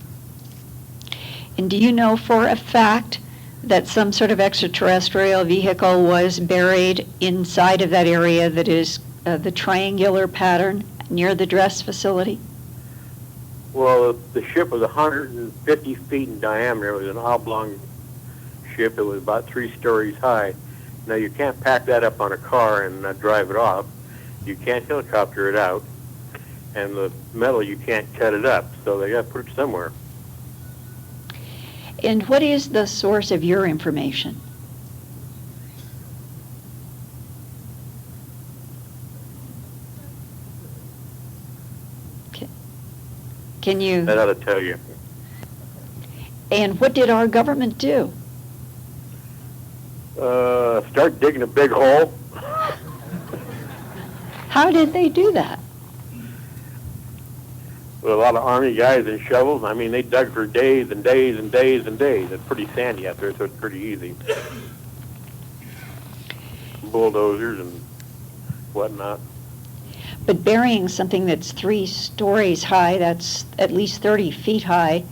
And do you know for a fact that some sort of extraterrestrial vehicle was buried inside of that area that is the triangular pattern near the Dress facility? Well, the ship was 150 feet in diameter. It was an oblong ship. It was about 3 stories high. Now, you can't pack that up on a car and drive it off. You can't helicopter it out. And the metal, you can't cut it up. So they got to put it somewhere. And what is the source of your information? Can you? That ought to tell you. And what did our government do? Start digging a big hole. How did they do that? With a lot of Army guys and shovels. I mean, they dug for days and days and days and days. It's pretty sandy out there, so it's pretty easy. Bulldozers and whatnot. But burying something that's 3 stories high, that's at least 30 feet high,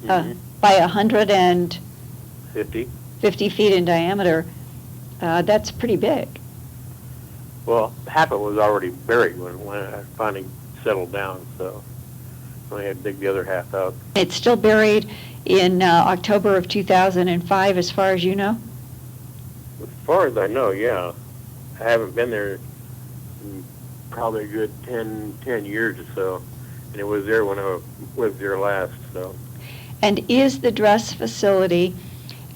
by 150 feet in diameter, that's pretty big. Well, half of it was already buried when I finally settled down, so I had to dig the other half out. It's still buried in October of 2005, as far as you know? As far as I know, yeah. I haven't been there in probably a good 10 years or so, and it was there when I was there last, so. And is the Dress facility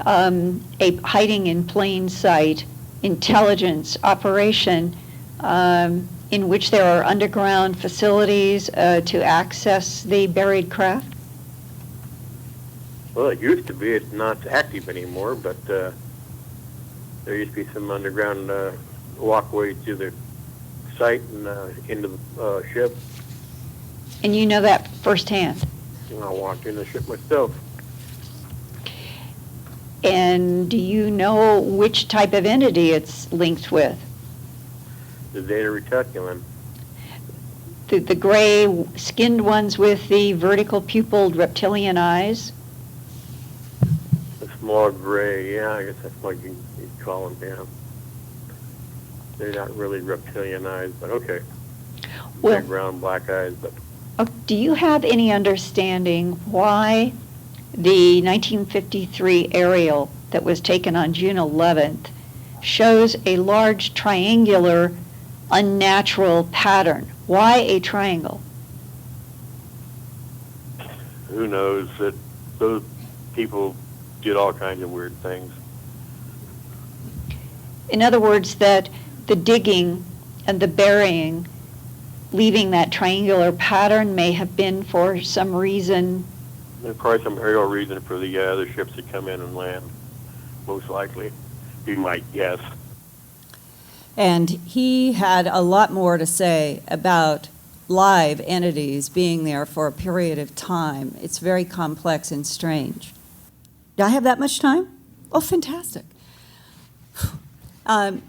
a hiding in plain sight intelligence operation in which there are underground facilities to access the buried craft? Well, it used to be. It's not active anymore, but there used to be some underground walkways to the site and into the ship. And you know that firsthand? I walked in the ship myself. And do you know which type of entity it's linked with? The Zeta Reticulum. The gray skinned ones with the vertical pupiled reptilian eyes? The small gray, yeah, I guess that's what you'd call them, yeah. They're not really reptilian eyes, but okay. Well- Big round black eyes, but Do you have any understanding why the 1953 aerial that was taken on June 11th shows a large triangular unnatural pattern? Why a triangle? who knows, that those people did all kinds of weird things. In other words, that the digging and the burying, leaving that triangular pattern, may have been for some reason. There's probably some aerial reason for the other ships to come in and land, most likely, you might guess. And he had a lot more to say about live entities being there for a period of time. It's very complex and strange. Do I have that much time? Oh, fantastic. And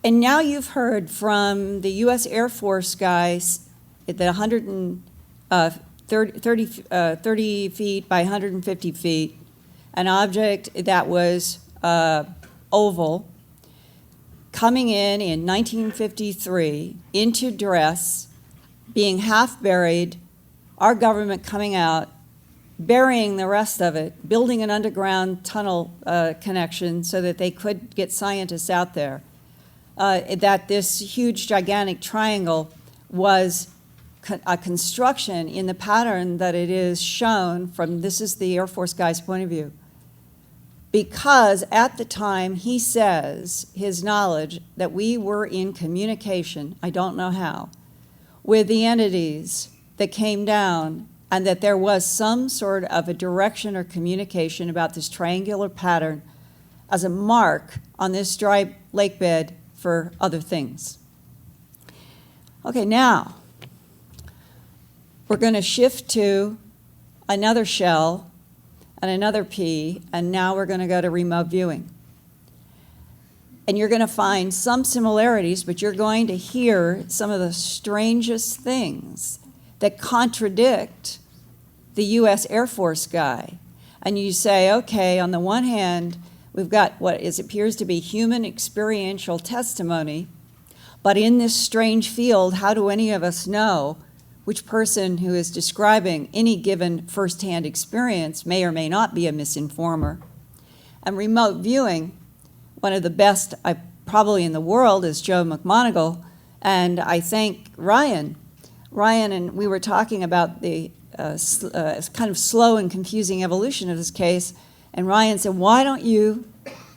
now you've heard from the U.S. Air Force guys at the 30 feet by 150 feet, an object that was oval, coming in 1953 into dress, being half buried, our government coming out, burying the rest of it, building an underground tunnel connection so that they could get scientists out there, that this huge, gigantic triangle was a construction in the pattern that it is shown from, this is the Air Force guy's point of view. Because at the time, he says, his knowledge that we were in communication, I don't know how, with the entities that came down, and that there was some sort of a direction or communication about this triangular pattern as a mark on this dry lake bed for other things. Okay, now, we're going to shift to another shell and another P, and now we're going to go to remote viewing. And you're going to find some similarities, but you're going to hear some of the strangest things that contradict the U.S. Air Force guy. And you say, okay, on the one hand, we've got what appears to be human experiential testimony, but in this strange field, how do any of us know which person who is describing any given firsthand experience may or may not be a misinformer? And remote viewing, one of the best probably in the world is Joe McMoneagle, and I thank Ryan. Ryan and we were talking about the kind of slow and confusing evolution of this case, and Ryan said, why don't you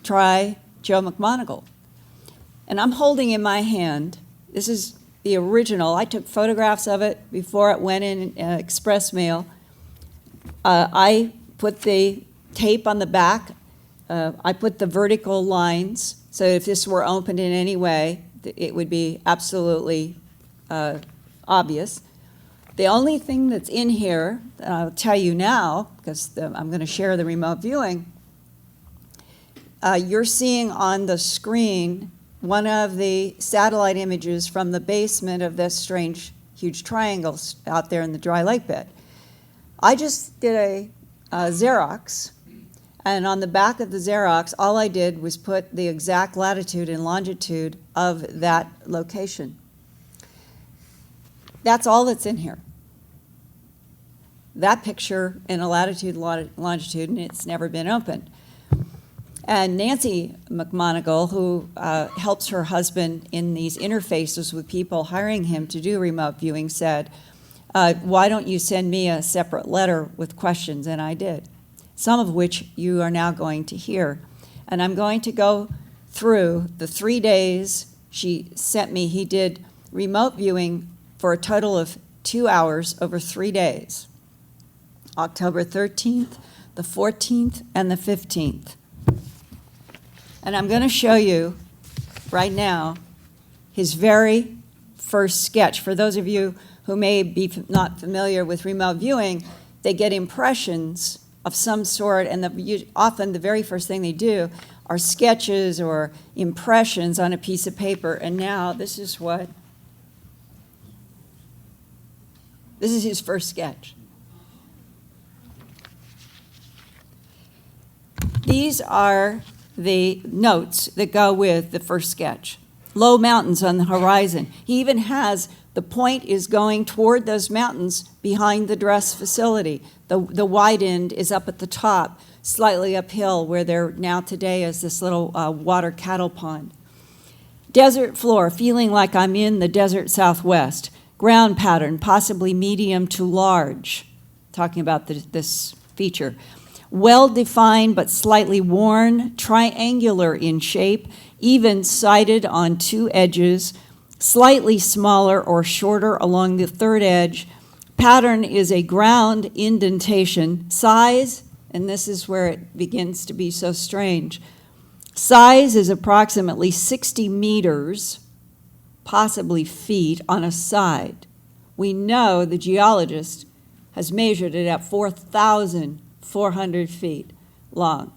try Joe McMoneagle? And I'm holding in my hand, this is the original. I took photographs of it before it went in express mail. I put the tape on the back. I put the vertical lines, so if this were opened in any way, it would be absolutely obvious. The only thing that's in here, that I'll tell you now, because I'm going to share the remote viewing, you're seeing on the screen one of the satellite images from the basement of this strange, huge triangle out there in the dry lake bed. I just did a Xerox, and on the back of the Xerox, all I did was put the exact latitude and longitude of that location. That's all that's in here. That picture in a latitude, longitude, and it's never been opened. And Nancy McMoneagle, who helps her husband in these interfaces with people hiring him to do remote viewing, said, why don't you send me a separate letter with questions? And I did, some of which you are now going to hear. And I'm going to go through the 3 days she sent me. He did remote viewing for a total of 2 hours over 3 days, October 13th, the 14th, and the 15th. And I'm going to show you right now his very first sketch. For those of you who may be not familiar with remote viewing, they get impressions of some sort, and often the very first thing they do are sketches or impressions on a piece of paper. And now this is his first sketch. These are the notes that go with the first sketch. Low mountains on the horizon. He even has the point is going toward those mountains behind the dress facility. The wide end is up at the top, slightly uphill, where there now today is this little water cattle pond. Desert floor, feeling like I'm in the desert Southwest. Ground pattern, possibly medium to large. Talking about this feature. Well-defined but slightly worn, triangular in shape, even sided on two edges, slightly smaller or shorter along the third edge. Pattern is a ground indentation. Size, and this is where it begins to be so strange, size is approximately 60 meters, possibly feet, on a side. We know the geologist has measured it at 4,400 feet long.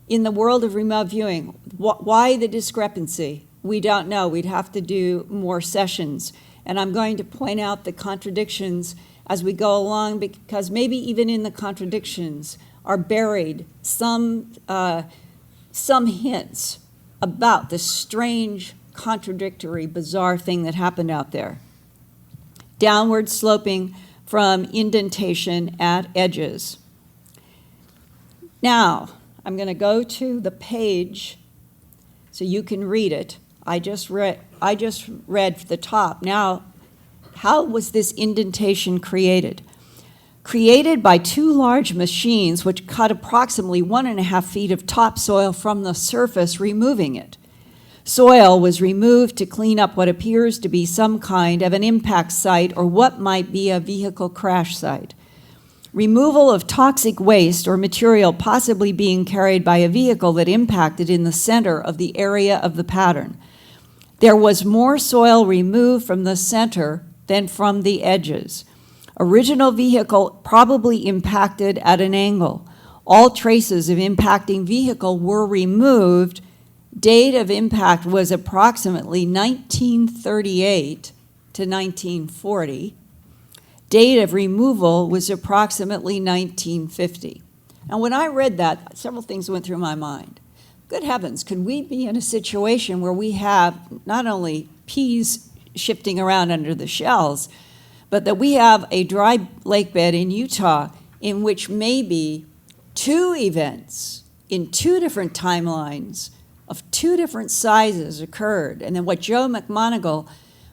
In the world of remote viewing, why the discrepancy? We don't know. We'd have to do more sessions. And I'm going to point out the contradictions as we go along, because maybe even in the contradictions are buried some hints about the strange, contradictory, bizarre thing that happened out there. Downward sloping from indentation at edges. Now, I'm going to go to the page so you can read it. I just read the top. Now, how was this indentation created? Created by two large machines which cut approximately 1.5 feet of topsoil from the surface, removing it. Soil was removed to clean up what appears to be some kind of an impact site or what might be a vehicle crash site. Removal of toxic waste or material possibly being carried by a vehicle that impacted in the center of the area of the pattern. There was more soil removed from the center than from the edges. Original vehicle probably impacted at an angle. All traces of impacting vehicle were removed. Date of impact was approximately 1938 to 1940. Date of removal was approximately 1950. And when I read that, several things went through my mind. Good heavens, could we be in a situation where we have not only peas shifting around under the shells, but that we have a dry lake bed in Utah in which maybe two events in two different timelines of two different sizes occurred, and then what Joe McMonigal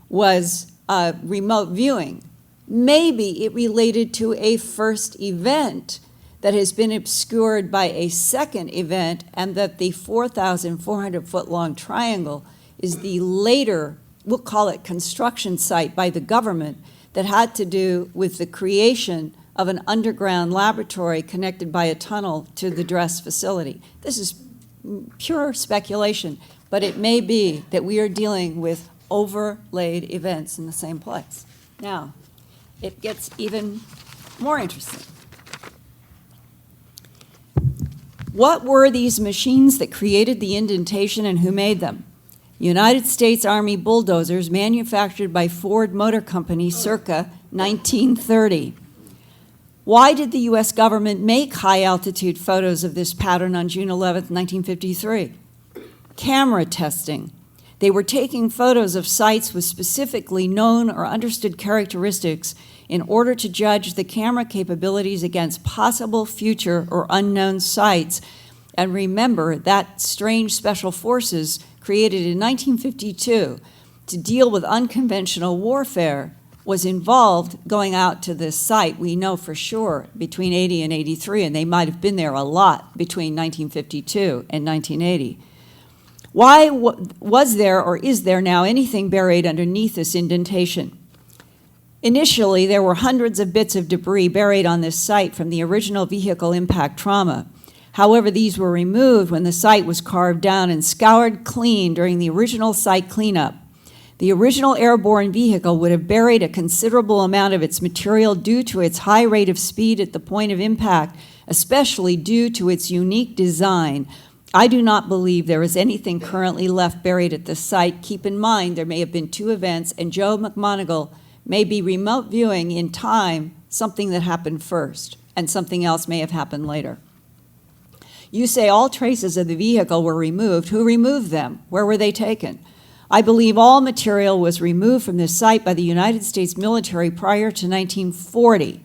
was remote viewing, maybe it related to a first event that has been obscured by a second event, and that the 4,400 foot long triangle is the later, we'll call it construction site by the government, that had to do with the creation of an underground laboratory connected by a tunnel to the dress facility. This is pure speculation, but it may be that we are dealing with overlaid events in the same place. Now, it gets even more interesting. What were these machines that created the indentation, and who made them? United States Army bulldozers manufactured by Ford Motor Company circa 1930. Why did the U.S. government make high-altitude photos of this pattern on June 11, 1953? Camera testing. They were taking photos of sites with specifically known or understood characteristics in order to judge the camera capabilities against possible future or unknown sites. And remember that strange special forces created in 1952 to deal with unconventional warfare was involved going out to this site, we know for sure, between 80 and 83, and they might have been there a lot between 1952 and 1980. Why was there or is there now anything buried underneath this indentation? Initially, there were hundreds of bits of debris buried on this site from the original vehicle impact trauma. However, these were removed when the site was carved down and scoured clean during the original site cleanup. The original airborne vehicle would have buried a considerable amount of its material due to its high rate of speed at the point of impact, especially due to its unique design. I do not believe there is anything currently left buried at this site. Keep in mind there may have been 2 events, and Joe McMoneagle may be remote viewing in time something that happened first, and something else may have happened later. You say all traces of the vehicle were removed. Who removed them? Where were they taken? I believe all material was removed from this site by the United States military prior to 1940.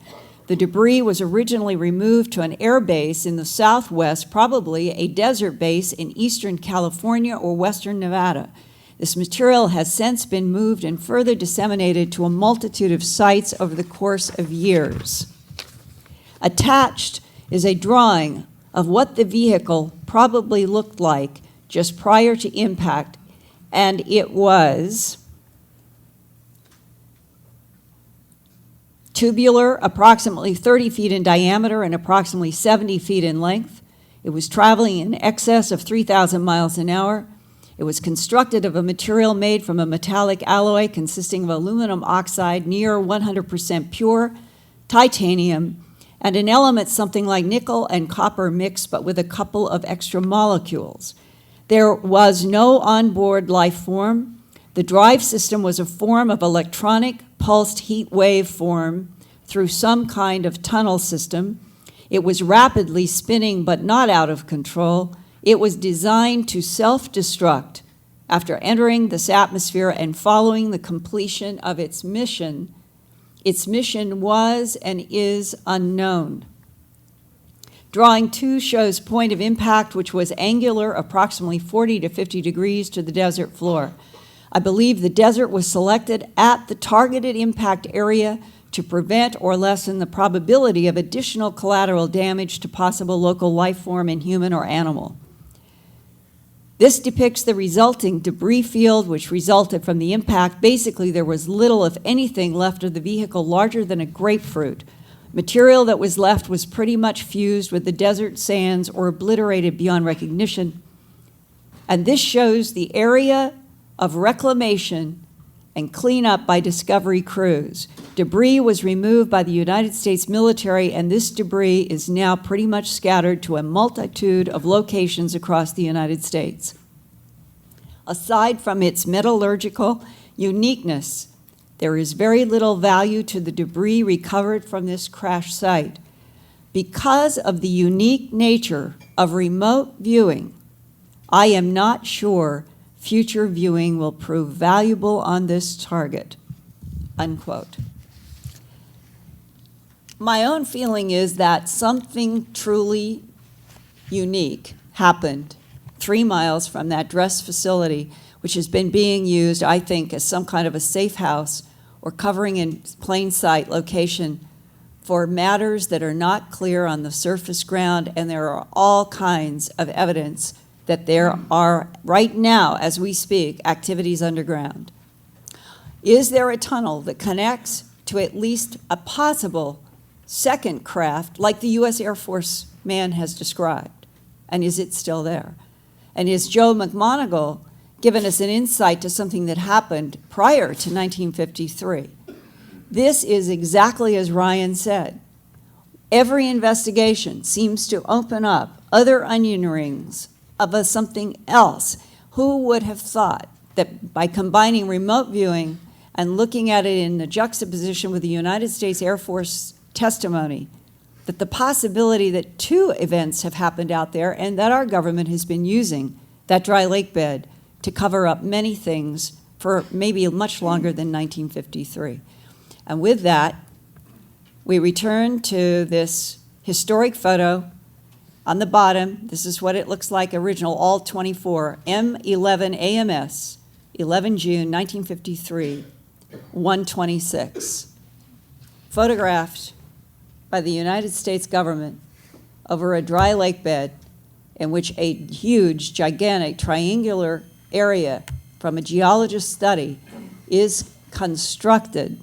The debris was originally removed to an air base in the southwest, probably a desert base in eastern California or western Nevada. This material has since been moved and further disseminated to a multitude of sites over the course of years. Attached is a drawing of what the vehicle probably looked like just prior to impact, and it was tubular, approximately 30 feet in diameter and approximately 70 feet in length. It was traveling in excess of 3,000 miles an hour. It was constructed of a material made from a metallic alloy consisting of aluminum oxide, near 100% pure, titanium, and an element something like nickel and copper mixed, but with a couple of extra molecules. There was no onboard life form. The drive system was a form of electronic pulsed heat wave form through some kind of tunnel system. It was rapidly spinning but not out of control. It was designed to self-destruct after entering this atmosphere and following the completion of its mission. Its mission was and is unknown. Drawing 2 shows point of impact, which was angular, approximately 40 to 50 degrees to the desert floor. I believe the desert was selected at the targeted impact area to prevent or lessen the probability of additional collateral damage to possible local life form in human or animal. This depicts the resulting debris field which resulted from the impact. Basically, there was little, if anything, left of the vehicle larger than a grapefruit. Material that was left was pretty much fused with the desert sands or obliterated beyond recognition. And this shows the area of reclamation and cleanup by Discovery crews. Debris was removed by the United States military, and this debris is now pretty much scattered to a multitude of locations across the United States. Aside from its metallurgical uniqueness, there is very little value to the debris recovered from this crash site. Because of the unique nature of remote viewing, I am not sure future viewing will prove valuable on this target, unquote. My own feeling is that something truly unique happened 3 miles from that dress facility, which has been being used, I think, as some kind of a safe house or covering in plain sight location for matters that are not clear on the surface ground, and there are all kinds of evidence that there are, right now, as we speak, activities underground. Is there a tunnel that connects to at least a possible second craft like the U.S. Air Force man has described? And is it still there? And is Joe McMoneagle given us an insight to something that happened prior to 1953? This is exactly as Ryan said. Every investigation seems to open up other onion rings of something else. Who would have thought that by combining remote viewing and looking at it in the juxtaposition with the United States Air Force testimony, that the possibility that 2 events have happened out there and that our government has been using that dry lake bed to cover up many things for maybe much longer than 1953. And with that, we return to this historic photo. On the bottom, this is what it looks like original, all 24, M11 AMS, 11 June 1953, 126. Photographed by the United States government over a dry lake bed in which a huge, gigantic, triangular area from a geologist's study is constructed,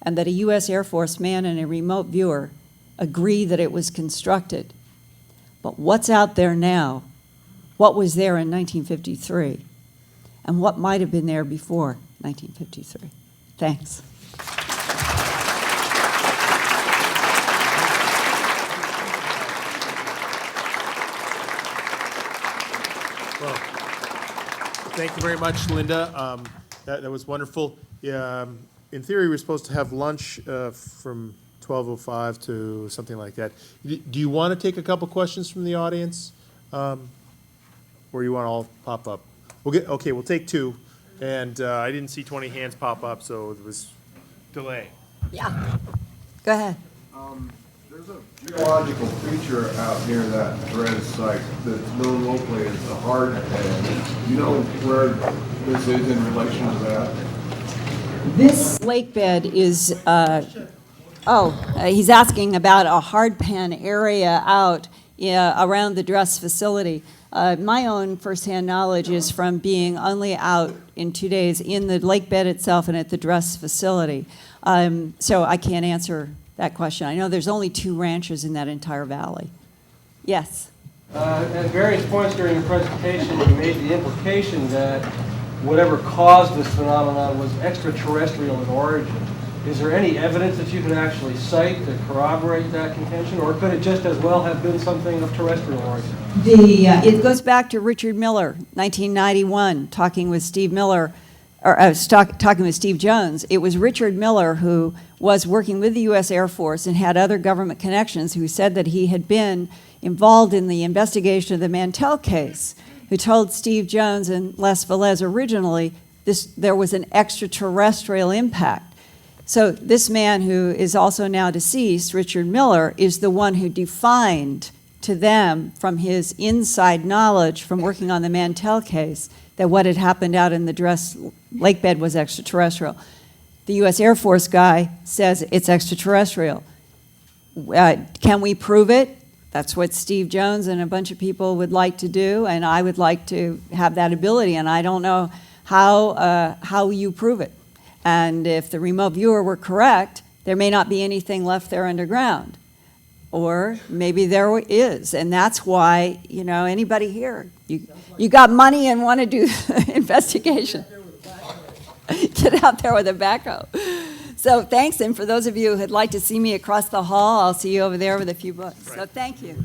and that a U.S. Air Force man and a remote viewer agree that it was constructed. But what's out there now? What was there in 1953? And what might have been there before? 1953. Thanks. Well, thank you very much, Linda. That was wonderful. Yeah, in theory, we're supposed to have lunch from 12:05 to something like that. Do you want to take a couple questions from the audience? Or you want to all pop up? Okay, we'll take two. And I didn't see 20 hands pop up, so it was delay. Yeah. Go ahead. There's a geological feature out near that Perez site that's known locally as the hard pan. Do you know where this is in relation to that? This lake bed is, he's asking about a hard pan area out around the dress facility. My own firsthand knowledge is from being only out in 2 days in the lake bed itself and at the dress facility. So I can't answer that question. I know there's only 2 ranches in that entire valley. Yes? At various points during your presentation, you made the implication that whatever caused this phenomenon was extraterrestrial in origin. Is there any evidence that you can actually cite to corroborate that contention, or could it just as well have been something of terrestrial origin? It goes back to Richard Miller, 1991, talking with Steve Miller, or talking with Steve Jones. It was Richard Miller who was working with the U.S. Air Force and had other government connections, who said that he had been involved in the investigation of the Mantell case, who told Steve Jones and Les Velez originally there was an extraterrestrial impact. So this man, who is also now deceased, Richard Miller, is the one who defined to them, from his inside knowledge from working on the Mantell case, that what had happened out in the Dress lake bed was extraterrestrial. The U.S. Air Force guy says it's extraterrestrial. Can we prove it? That's what Steve Jones and a bunch of people would like to do, and I would like to have that ability, and I don't know how you prove it. And if the remote viewer were correct, there may not be anything left there underground. Or maybe there is, and that's why, anybody here, you got money and want to do investigation. Get out there with a backhoe. So thanks, and for those of you who'd like to see me across the hall, I'll see you over there with a few books. So thank you.